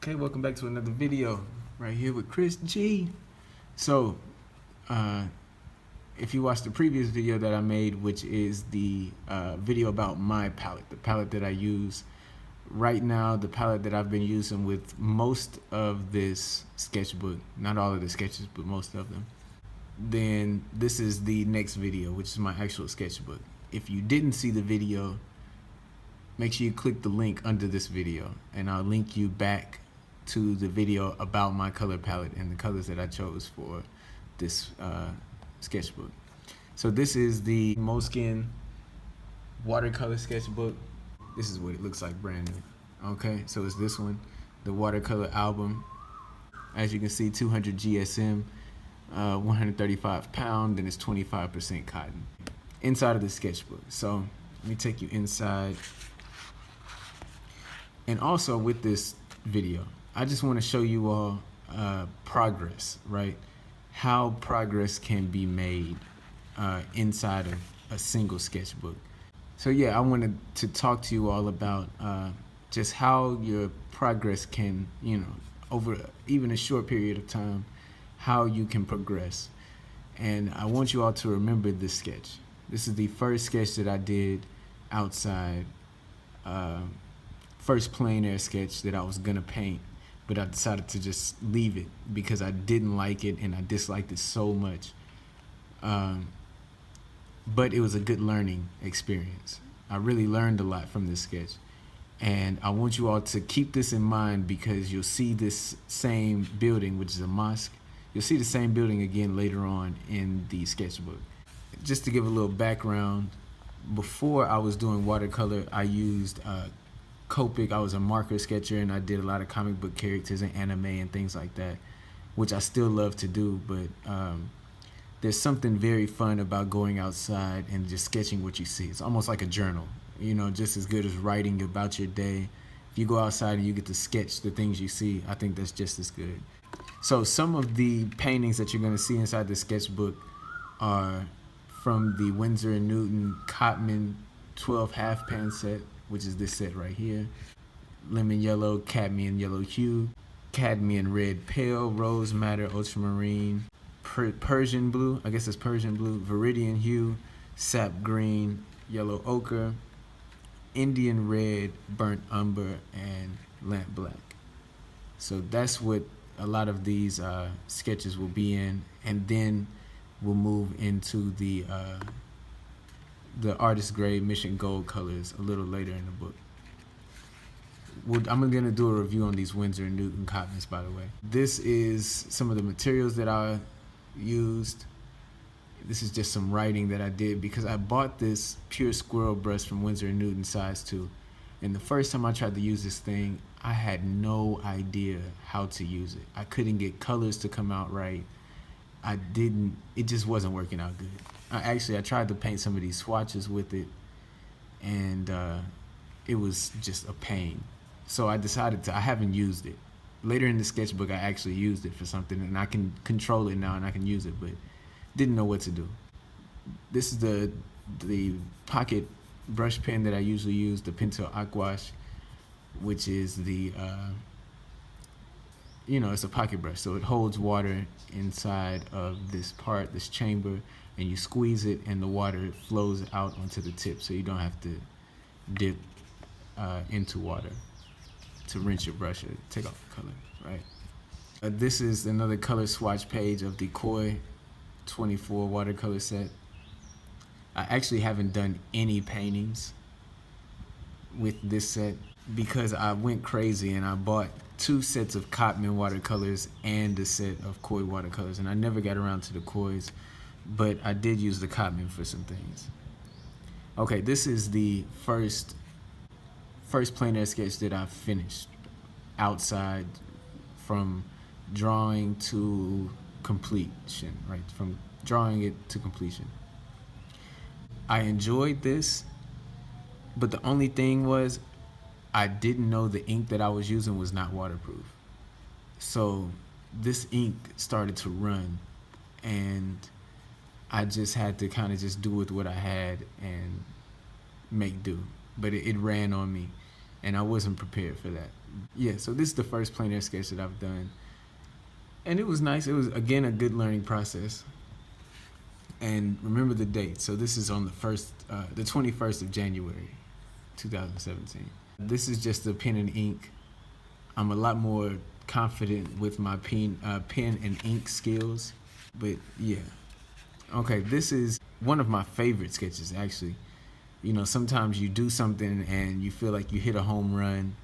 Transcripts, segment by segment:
Okay, welcome back to another video right here with Chris G. So, if you watched the previous video that I made, which is the video about my palette, the palette that I use right now, the palette that I've been using with most of this sketchbook, not all of the sketches, but most of them, then this is the next video, which is my actual sketchbook. If you didn't see the video, make sure you click the link under this video, and I'll link you back to the video about my color palette and the colors that I chose for this sketchbook. So this is the Moleskine Watercolor Sketchbook. This is what it looks like brand new. Okay, so it's this one, the watercolor album. As you can see, 200 GSM, 135 pound, and it's 25% cotton. Inside of the sketchbook. So let me take you inside. And also with this video, I just want to show you all progress, right? How progress can be made inside of a single sketchbook. So yeah, I wanted to talk to you all about just how your progress can, over even a short period of time, how you can progress. And I want you all to remember this sketch. This is the first sketch that I did outside, first plein air sketch that I was gonna paint, but I decided to just leave it because I didn't like it and I disliked it so much. But it was a good learning experience. I really learned a lot from this sketch. And I want you all to keep this in mind because you'll see this same building, which is a mosque. You'll see the same building again later on in the sketchbook. Just to give a little background, before I was doing watercolor, I used Copic. I was a marker sketcher and I did a lot of comic book characters and anime and things like that, which I still love to do, but there's something very fun about going outside and just sketching what you see. It's almost like a journal, just as good as writing about your day. If you go outside and you get to sketch the things you see, I think that's just as good. So some of the paintings that you're gonna see inside the sketchbook are from the Winsor Newton Cotman 12 half pan set, which is this set right here. Lemon yellow, cadmium yellow hue, cadmium red pale, rose madder, ultramarine, Persian blue, I guess it's Persian blue, viridian hue, sap green, yellow ochre, Indian red, burnt umber, and lamp black. So that's what a lot of these sketches will be in, and then we'll move into the artist grade mission gold colors a little later in the book. I'm gonna do a review on these Winsor Newton Cotmans, by the way. This is some of the materials that I used. This is just some writing that I did because I bought this pure squirrel brush from Winsor Newton size 2. And the first time I tried to use this thing, I had no idea how to use it. I couldn't get colors to come out right. It just wasn't working out good. I tried to paint some of these swatches with it, and it was just a pain. So I decided I haven't used it. Later in the sketchbook, I actually used it for something, and I can control it now, and I can use it, but didn't know what to do. This is the pocket brush pen that I usually use, the Pentel Aquash, which is the, it's a pocket brush, so it holds water inside of this chamber, and you squeeze it and the water flows out onto the tip, so you don't have to dip into water to rinse your brush or take off the color, right? This is another color swatch page of the Koi 24 watercolor set. I actually haven't done any paintings with this set because I went crazy and I bought 2 sets of Cotman watercolors and a set of Koi watercolors, and I never got around to the Kois, but I did use the Cotman for some things. Okay, this is the first plein air sketch that I finished outside, from drawing to completion, right? From drawing it to completion. I enjoyed this, but the only thing was I didn't know the ink that I was using was not waterproof. So this ink started to run, and I just had to kind of just do with what I had and make do. But it ran on me, and I wasn't prepared for that. Yeah, so this is the first plein air sketch that I've done. And it was nice. It was, again, a good learning process. And remember the date. So this is on the 21st of January, 2017. This is just a pen and ink. I'm a lot more confident with my pen and ink skills. But yeah. Okay, this is one of my favorite sketches, actually. You know, sometimes you do something and you feel like you hit a home run.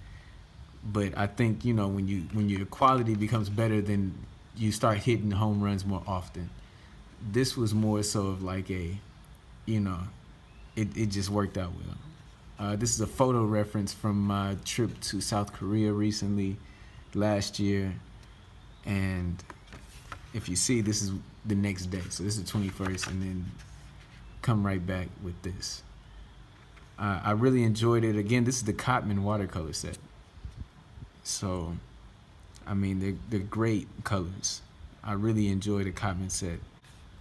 But I think, you know, when your quality becomes better, then you start hitting home runs more often. This was more so of like a, you know, it just worked out well. This is a photo reference from my trip to South Korea recently, last year. And if you see, this is the next day. So this is the 21st, and then come right back with this. I really enjoyed it. Again, this is the Cotman watercolor set. So, I mean, they're great colors. I really enjoy the Cotman set.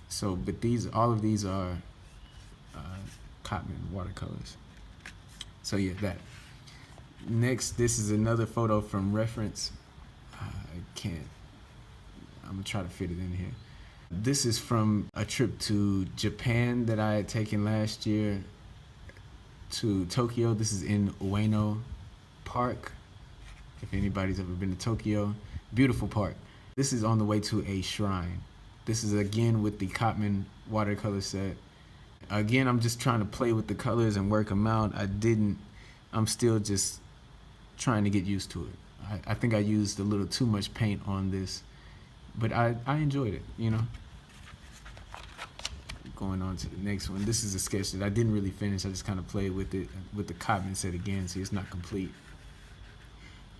So, but all of these are Cotman watercolors. So yeah, that. Next, this is another photo from reference. I'm gonna try to fit it in here. This is from a trip to Japan that I had taken last year to Tokyo. This is in Ueno Park. If anybody's ever been to Tokyo, beautiful park. This is on the way to a shrine. This is again with the Cotman watercolor set. Again, I'm just trying to play with the colors and work them out. I'm still just trying to get used to it. I think I used a little too much paint on this, but I enjoyed it, you know. Going on to the next one. This is a sketch that I didn't really finish. I just kind of played with it with the Cotman set again, so it's not complete.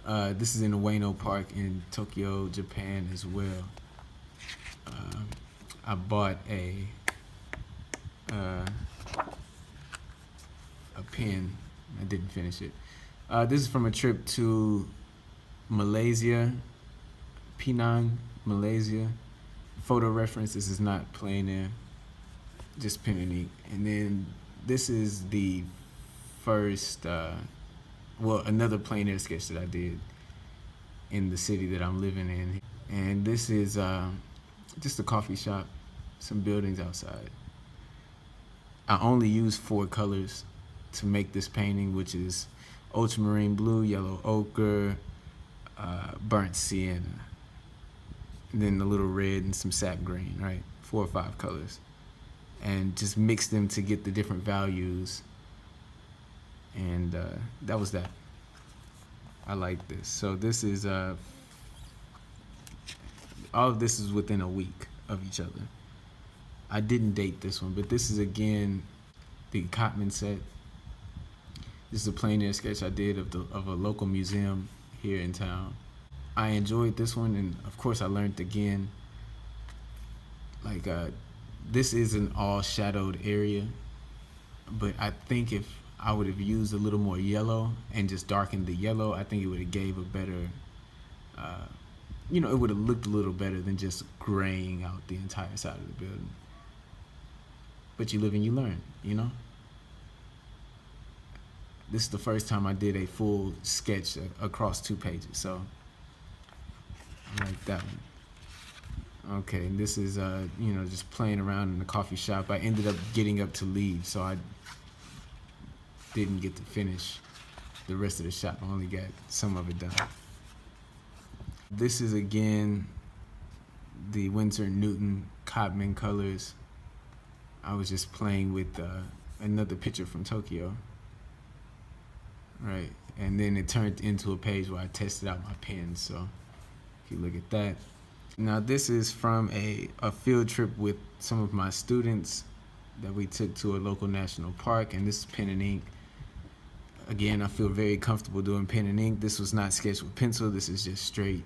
This is in Ueno Park in Tokyo, Japan as well. I bought a pen. I didn't finish it. This is from a trip to Malaysia, Penang, Malaysia. Photo reference, this is not plein air, just pen and ink. And then this is the first, another plein air sketch that I did in the city that I'm living in. And this is just a coffee shop, some buildings outside. I only used 4 colors to make this painting, which is ultramarine blue, yellow ochre, burnt sienna, and then a little red and some sap green, right? 4 or 5 colors. And just mix them to get the different values. And that was that. I like this. So this is, all of this is within a week of each other. I didn't date this one, but this is again the Cotman set. This is a plein air sketch I did of a local museum here in town. I enjoyed this one, and of course I learned again, like this is an all shadowed area, but I think if I would have used a little more yellow and just darkened the yellow, I think it would have gave a better, you know, it would have looked a little better than just graying out the entire side of the building. But you live and you learn, you know? This is the first time I did a full sketch across 2 pages, so I like that one. Okay, and this is, you know, just playing around in the coffee shop. I ended up getting up to leave, so I didn't get to finish the rest of the shop. I only got some of it done. This is, again, the Winsor Newton Cotman colors. I was just playing with another picture from Tokyo, right? And then it turned into a page where I tested out my pens, so if you look at that. Now this is from a field trip with some of my students that we took to a local national park, and this is pen and ink. Again, I feel very comfortable doing pen and ink. This was not sketched with pencil, this is just straight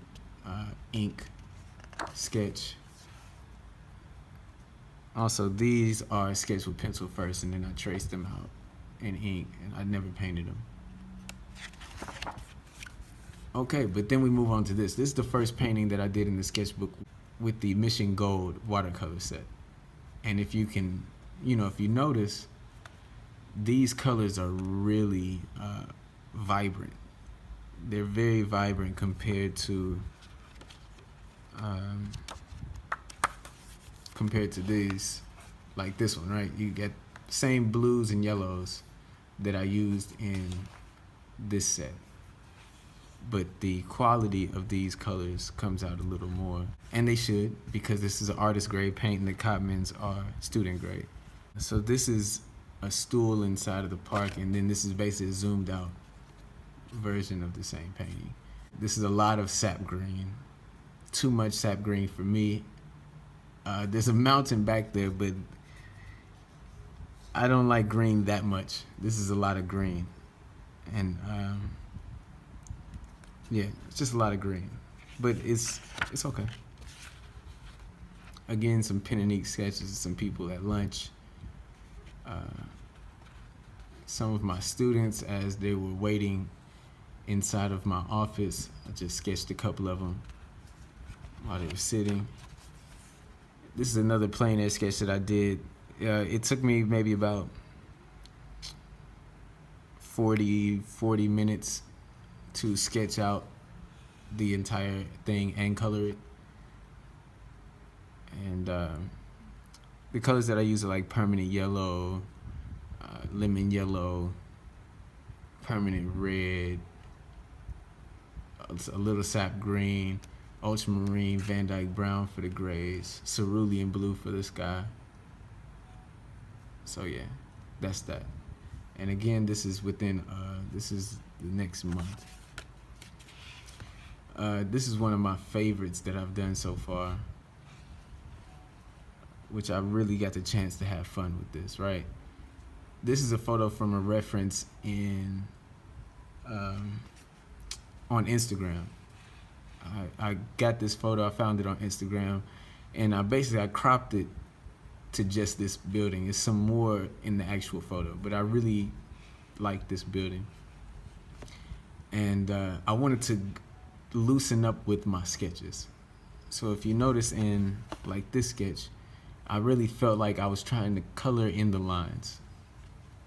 ink sketch. Also, these are sketched with pencil first, and then I traced them out in ink, and I never painted them. Okay, but then we move on to this. This is the first painting that I did in the sketchbook with the Mission Gold watercolor set. And if you can, you know, if you notice, these colors are really vibrant. they're very vibrant um, compared to these, like this one, right? You get same blues and yellows that I used in this set, but the quality of these colors comes out a little more, and they should, because this is an artist grade paint and the Cotmans are student grade. So this is a stool inside of the park, and then this is basically a zoomed out version of the same painting. This is a lot of sap green, too much sap green for me. There's a mountain back there, but I don't like green that much. This is a lot of green, and yeah, it's just a lot of green, but it's okay. Again, some pen and ink sketches of some people at lunch. Some of my students as they were waiting inside of my office. I just sketched a couple of them while they were sitting. This is another plein air sketch that I did. It took me maybe about 40 minutes to sketch out the entire thing and color it. And the colors that I use are like permanent yellow, lemon yellow, permanent red, a little sap green, ultramarine, Van Dyke brown for the grays, cerulean blue for the sky. So yeah, that's that. And again, this is within, this is the next month. This is one of my favorites that I've done so far, which I really got the chance to have fun with this, right? This is a photo from a reference in on Instagram. I got this photo, I found it on Instagram, and I cropped it to just this building. There's some more in the actual photo, but I really like this building. And I wanted to loosen up with my sketches. So if you notice in like this sketch, I really felt like I was trying to color in the lines.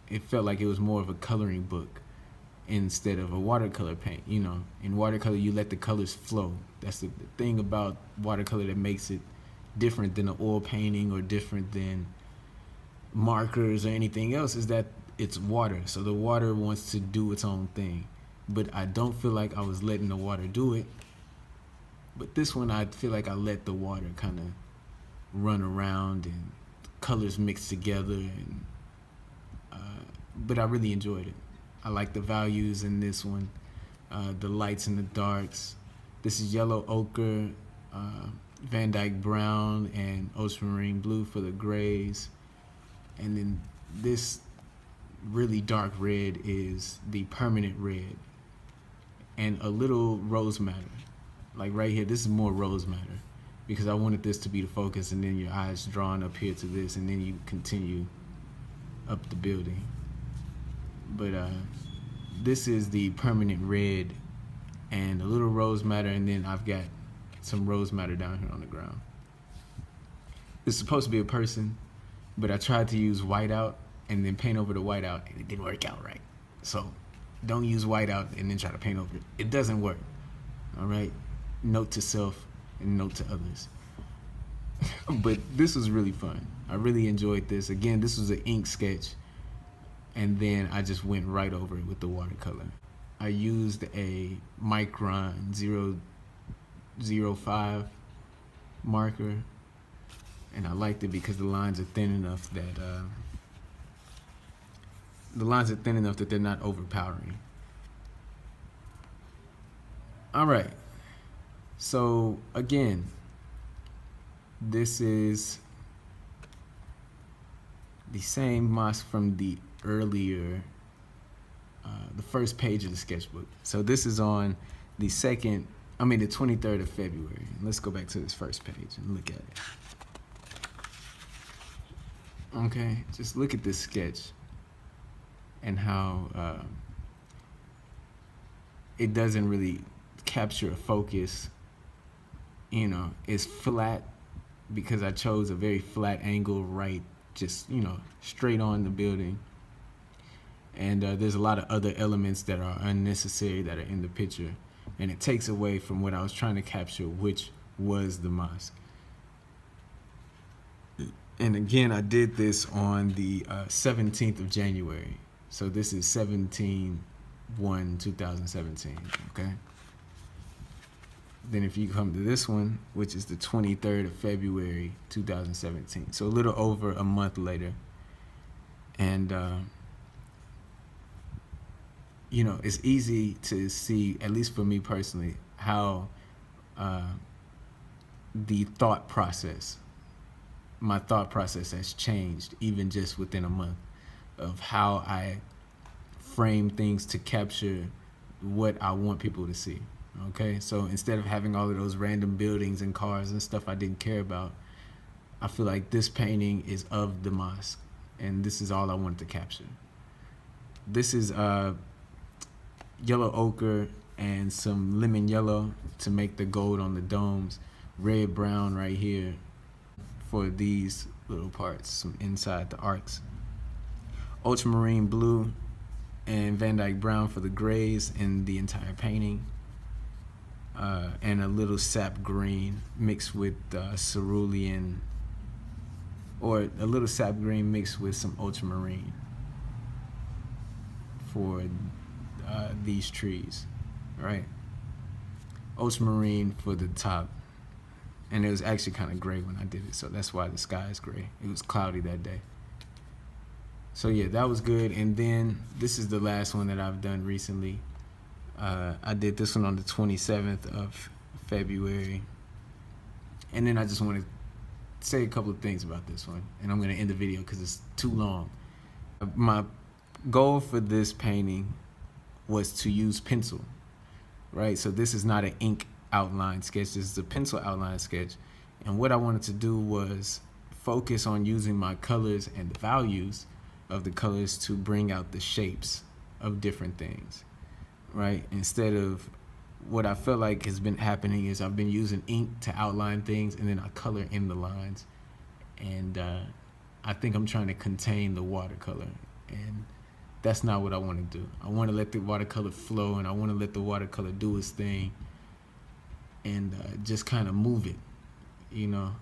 It felt like it was more of a coloring book instead of a watercolor paint. You know, in watercolor, you let the colors flow. That's the thing about watercolor that makes it different than an oil painting or different than markers or anything else, is that it's water. So the water wants to do its own thing. But I don't feel like I was letting the water do it. But this one, I feel like I let the water kind of run around and colors mix together, and but I really enjoyed it. I like the values in this one, the lights and the darks. This is yellow ochre, Van Dyke brown, and ultramarine blue for the grays. And then this really dark red is the permanent red, and a little rose madder. Like right here, this is more rose madder, because I wanted this to be the focus, and then your eyes drawn up here to this, and then you continue up the building. But this is the permanent red and a little rose madder, and then I've got some rose madder down here on the ground. It's supposed to be a person, but I tried to use whiteout and then paint over the whiteout, and it didn't work out right. So don't use whiteout and then try to paint over it. It doesn't work, all right? Note to self and note to others. But this was really fun. I really enjoyed this. Again, this was an ink sketch, and then I just went right over it with the watercolor. I used a Micron 005 marker, and I liked it because the lines are thin enough that they're not overpowering. All right. So again, this is the same mosque from the earlier, the first page of the sketchbook. So this is on the 23rd of February. Let's go back to this first page and look at it. Okay, just look at this sketch and how it doesn't really capture a focus. You know, it's flat because I chose a very flat angle, right, just, you know, straight on the building. And there's a lot of other elements that are unnecessary that are in the picture, and it takes away from what I was trying to capture, which was the mosque. And again, I did this on the 17th of January. So this is 17/1/2017, okay? Then if you come to this one, which is the 23rd of February 2017, so a little over a month later. And you know, it's easy to see, at least for me personally, how the thought process, my thought process has changed even just within a month, of how I frame things to capture what I want people to see. Okay, so instead of having all of those random buildings and cars and stuff I didn't care about, I feel like this painting is of the mosque, and this is all I wanted to capture. This is yellow ochre and some lemon yellow to make the gold on the domes, red brown right here for these little parts, some inside the arcs, ultramarine blue and Van Dyke brown for the grays in the entire painting, and a little sap green mixed with cerulean, or a little sap green mixed with some ultramarine for these trees, right? Ultramarine for the top, and it was actually kind of gray when I did it, so that's why the sky is gray. It was cloudy that day. So yeah, that was good. And then this is the last one that I've done recently. I did this one on the 27th of February. And then I just want to say a couple of things about this one, and I'm going to end the video because it's too long. My goal for this painting was to use pencil, right? So this is not an ink outline sketch, this is a pencil outline sketch. And what I wanted to do was focus on using my colors and the values of the colors to bring out the shapes of different things, right? Instead of what I felt like has been happening is I've been using ink to outline things and then I color in the lines. And I think I'm trying to contain the watercolor, and that's not what I want to do. I want to let the watercolor flow, and I want to let the watercolor do its thing and just kind of move it, you know?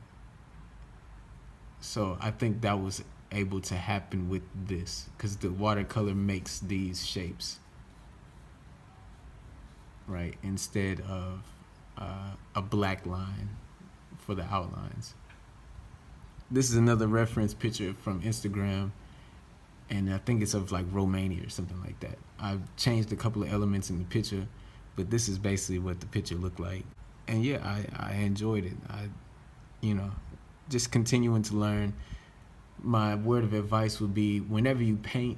So I think that was able to happen with this because the watercolor makes these shapes, right? Instead of a black line for the outlines. This is another reference picture from Instagram, and I think it's of like Romania or something like that. I've changed a couple of elements in the picture, but this is basically what the picture looked like. And yeah, I enjoyed it. You know, just continuing to learn. My word of advice would be, whenever you paint,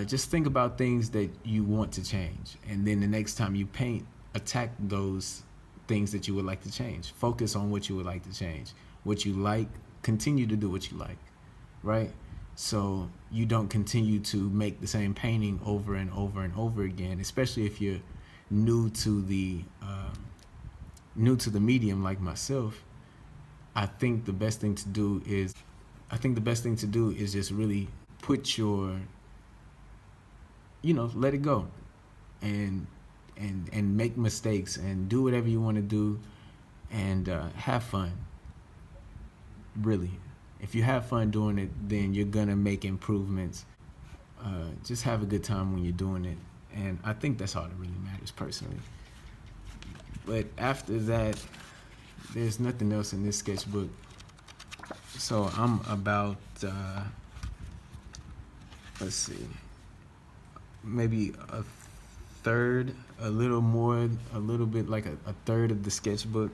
just think about things that you want to change. And then the next time you paint, attack those things that you would like to change. Focus on what you would like to change. What you like, continue to do what you like, right? So you don't continue to make the same painting over and over and over again, especially if you're new to the medium like myself. I think the best thing to do is just really put your, you know, let it go and make mistakes and do whatever you want to do and have fun. Really, if you have fun doing it, then you're gonna make improvements. Just have a good time when you're doing it, and I think that's all that really matters personally. But after that, there's nothing else in this sketchbook, so I'm about let's see, maybe a third, a little bit like a third of the sketchbook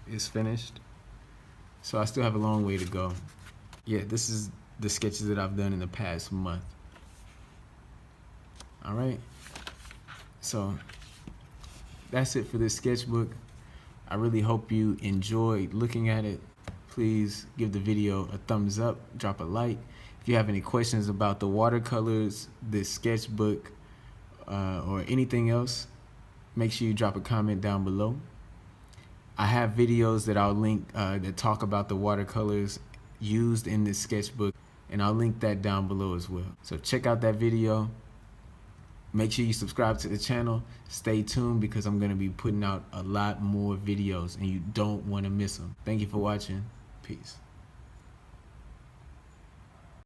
is finished. So I still have a long way to go. Yeah, this is the sketches that I've done in the past month. All right, so that's it for this sketchbook. I really hope you enjoyed looking at it. Please give the video a thumbs up, drop a like. If you have any questions about the watercolors, this sketchbook, or anything else, make sure you drop a comment down below. I have videos that I'll link that talk about the watercolors used in this sketchbook. and I'll link that down below as well. So check out that video. Make sure you subscribe to the channel. Stay tuned because I'm going to be putting out a lot more videos and you don't want to miss them. Thank you for watching. Peace.